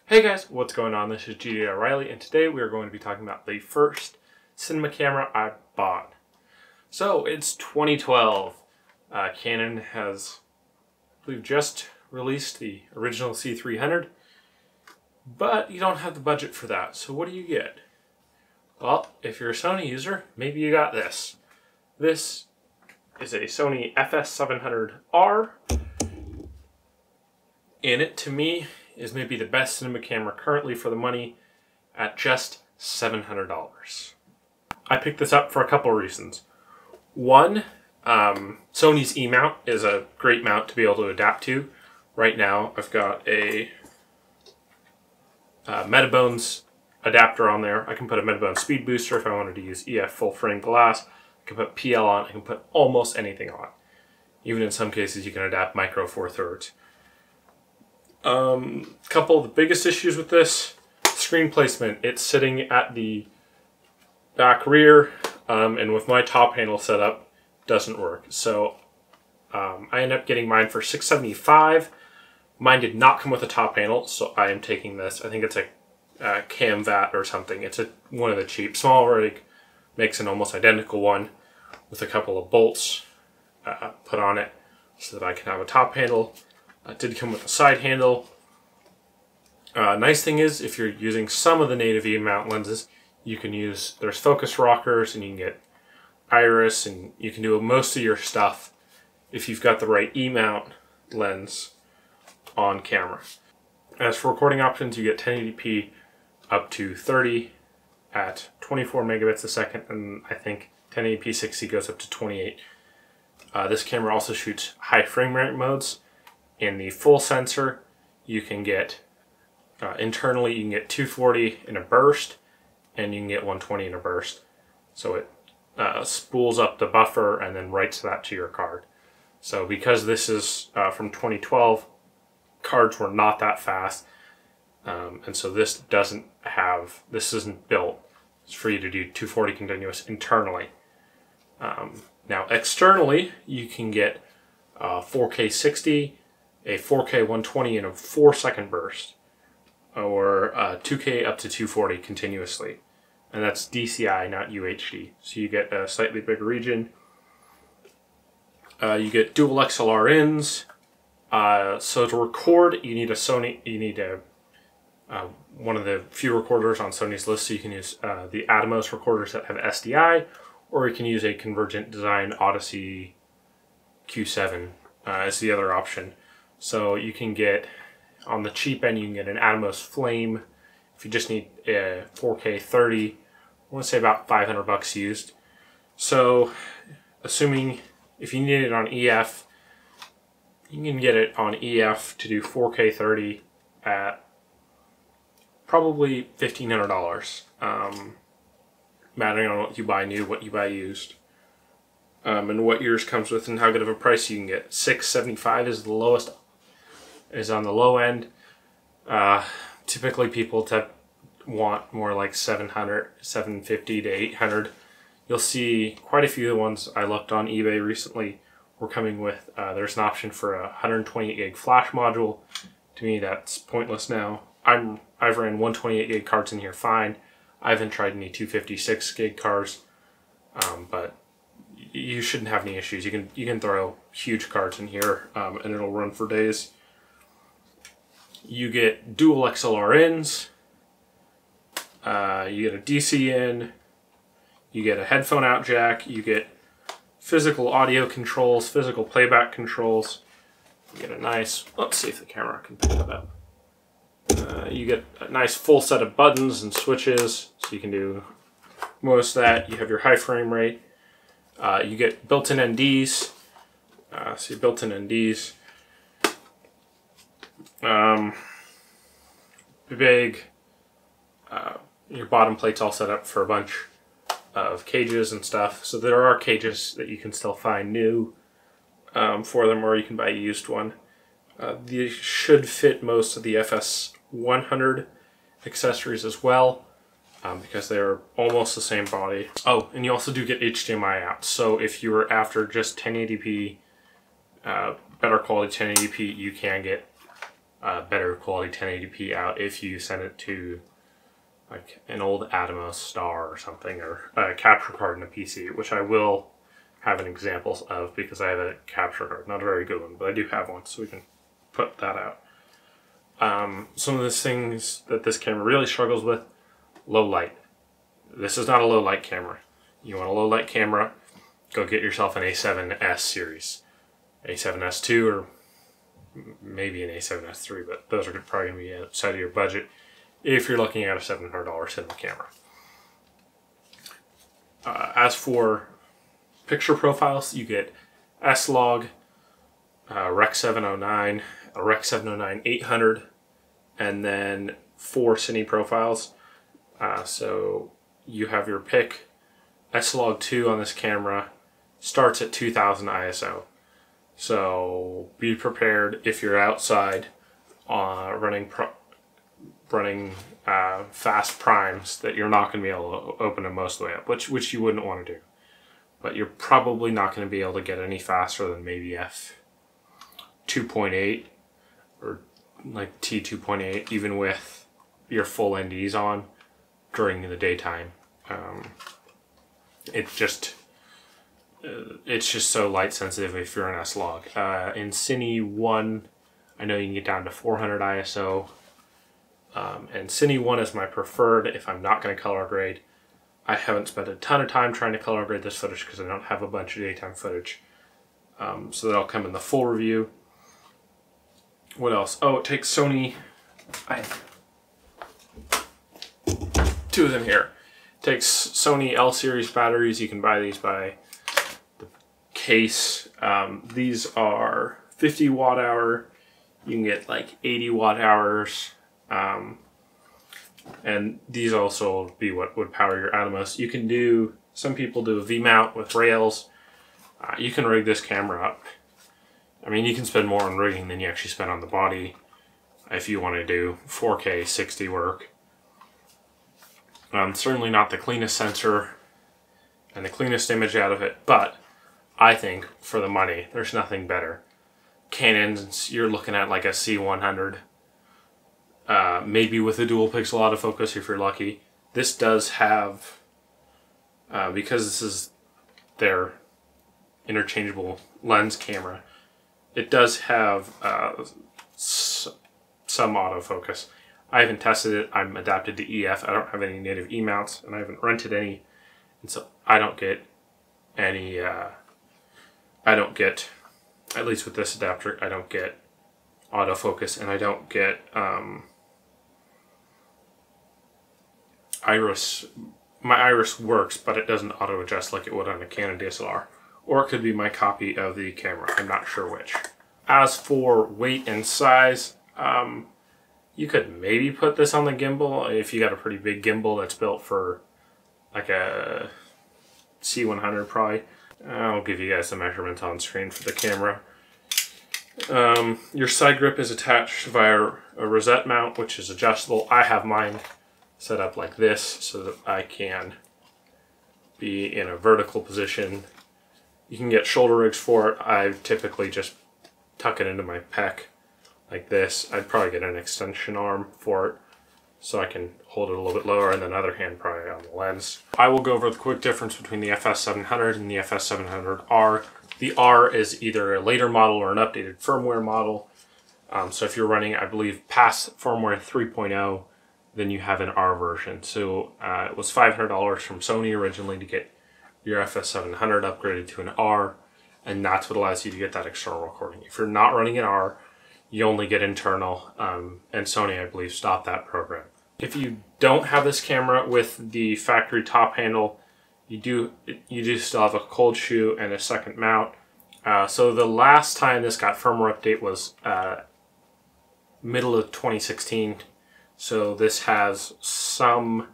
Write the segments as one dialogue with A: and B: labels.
A: Hey guys, what's going on? This is G.D. O'Reilly, and today we are going to be talking about the first cinema camera I bought. So, it's 2012. Canon has, I believe, just released the original C300, but you don't have the budget for that, so what do you get? Well, if you're a Sony user, maybe you got this. This is a Sony FS700R, and it, to me, is maybe the best cinema camera currently for the money at just $700. I picked this up for a couple of reasons. One, Sony's E-mount is a great mount to be able to adapt to. Right now, I've got a Metabones adapter on there. I can put a Metabone speed booster if I wanted to use EF full frame glass. I can put PL on. I can put almost anything on. Even in some cases, you can adapt micro 4/3. Couple of the biggest issues with this, screen placement. It's sitting at the back rear, and with my top handle setup, doesn't work. So I ended up getting mine for $675. Mine did not come with a top handle, so I am taking this. I think it's a CamVat or something. It's one of the cheap. Small Rig makes an almost identical one with a couple of bolts put on it so that I can have a top handle. It did come with a side handle. Nice thing is, if you're using some of the native E-mount lenses, you can use, there's focus rockers, and you can get iris, and you can do most of your stuff if you've got the right E-mount lens on camera. As for recording options, you get 1080p up to 30 at 24 megabits a second, and I think 1080p 60 goes up to 28. This camera also shoots high frame rate modes. In the full sensor, you can get, internally you can get 240 in a burst, and you can get 120 in a burst. So it spools up the buffer and then writes that to your card. So because this is from 2012, cards were not that fast, and so this isn't built for you to do 240 continuous internally. Now externally, you can get 4K 60, a 4K 120 in a 4-second burst, or 2K up to 240 continuously. And that's DCI, not UHD. So you get a slightly bigger region. You get dual XLR ins. So to record, you need one of the few recorders on Sony's list. So you can use the Atomos recorders that have SDI, or you can use a Convergent design Odyssey Q7 as the other option. So you can get, on the cheap end, you can get an Atomos Flame. If you just need a 4K 30, I want to say about $500 used. So assuming if you need it on EF, you can get it on EF to do 4K 30 at probably $1,500, mattering on what you buy new, what you buy used. And what yours comes with and how good of a price you can get. $675 is the lowest, is on the low end. Typically people want more like $700, $750 to $800. You'll see quite a few of the ones I looked on eBay recently were coming with, there's an option for a 128 gig flash module. To me, that's pointless now. I've ran 128 gig cards in here fine. I haven't tried any 256 gig cards, but you shouldn't have any issues. You can throw huge cards in here, and it'll run for days. You get dual XLR ins. You get a DC in. You get a headphone out jack. You get physical audio controls, physical playback controls. You get a nice, let's see if the camera can pick that up. You get a nice full set of buttons and switches, so you can do most of that. You have your high frame rate. You get built-in NDs. So built-in NDs. Big. Your bottom plate's all set up for a bunch of cages and stuff. So there are cages that you can still find new for them, or you can buy a used one. These should fit most of the FS100 accessories as well, because they're almost the same body. Oh, and you also do get HDMI out. So if you were after just 1080p, better quality 1080p, you can get better quality 1080p out if you send it to like an old Atomos Star or something, or a capture card in a PC, which I will have an examples of because I have a capture card. Not a very good one, but I do have one, so we can put that out. Some of the things that this camera really struggles with: low light. This is not a low light camera. You want a low light camera, go get yourself an A7S series. A7S2 or maybe an A7S3, but those are probably going to be outside of your budget if you're looking at a $700 cinema camera. As for picture profiles, you get S-Log, Rec 709, a Rec 709 800, and then 4 cine profiles. So you have your pick. S-Log 2 on this camera starts at 2000 ISO. So be prepared if you're outside running fast primes that you're not going to be able to open them most of the way up, which you wouldn't want to do. But you're probably not going to be able to get any faster than maybe f2.8 or like T2.8, even with your full NDs on during the daytime. It's just so light sensitive if you're an S-Log. In Cine 1, I know you can get down to 400 ISO. And Cine 1 is my preferred if I'm not going to color grade. I haven't spent a ton of time trying to color grade this footage because I don't have a bunch of daytime footage. So that'll come in the full review. What else? Oh, it takes Sony... I have 2 of them here. It takes Sony L-series batteries. You can buy these by the case. These are 50 watt hour. You can get like 80 watt hours. And these also will be what would power your Atomos. You can do, some people do a V-mount with rails. You can rig this camera up. I mean, you can spend more on rigging than you actually spend on the body if you want to do 4K 60 work. Certainly not the cleanest sensor and the cleanest image out of it, but I think for the money, there's nothing better. Canons, you're looking at like a C100. Maybe with a dual pixel autofocus if you're lucky. This does have, because this is their interchangeable lens camera, it does have some autofocus. I haven't tested it. I'm adapted to EF. I don't have any native E mounts, and I haven't rented any, and so I don't get any. At least with this adapter, I don't get autofocus, and I don't get iris. My iris works, but it doesn't auto adjust like it would on a Canon DSLR. Or it could be my copy of the camera. I'm not sure which. As for weight and size, you could maybe put this on the gimbal if you got a pretty big gimbal that's built for like a C100 probably. I'll give you guys the measurements on screen for the camera. Your side grip is attached via a rosette mount, which is adjustable. I have mine set up like this so that I can be in a vertical position. You can get shoulder rigs for it. I typically just tuck it into my pec like this. I'd probably get an extension arm for it so I can hold it a little bit lower, and then the other hand probably on the lens. I will go over the quick difference between the FS700 and the FS700R. The R is either a later model or an updated firmware model. So if you're running, I believe, past firmware 3.0, then you have an R version. So it was $500 from Sony originally to get your FS700 upgraded to an R, and that's what allows you to get that external recording. If you're not running an R, you only get internal, and Sony, I believe, stopped that program. If you don't have this camera with the factory top handle, you do still have a cold shoe and a second mount. So the last time this got firmware update was middle of 2016. So this has some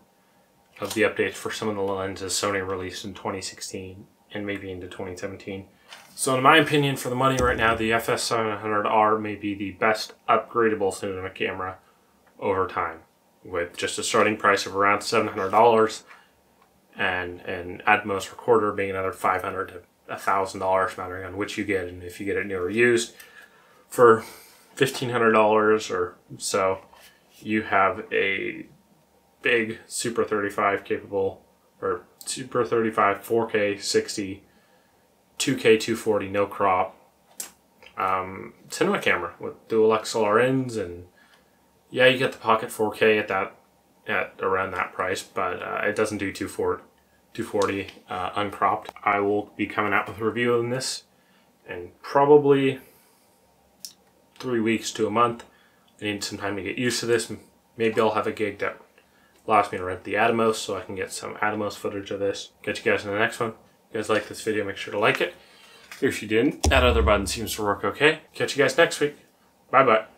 A: of the updates for some of the lenses Sony released in 2016 and maybe into 2017. So in my opinion, for the money right now, the FS700R may be the best upgradable cinema camera over time, with just a starting price of around $700 and an Atomos recorder being another $500 to $1,000, mattering on which you get and if you get it new or used. For $1,500 or so, you have a big Super 35 capable, or Super 35 4K 60, 2K 240 no crop cinema camera with dual XLR-ins, and yeah, you get the Pocket 4K at around that price, but it doesn't do 240 uncropped. I will be coming out with a review on this in probably 3 weeks to a month. I need some time to get used to this. Maybe I'll have a gig that allows me to rent the Atomos so I can get some Atomos footage of this. Catch you guys in the next one. If you guys like this video, make sure to like it. If you didn't, that other button seems to work okay. Catch you guys next week. Bye bye.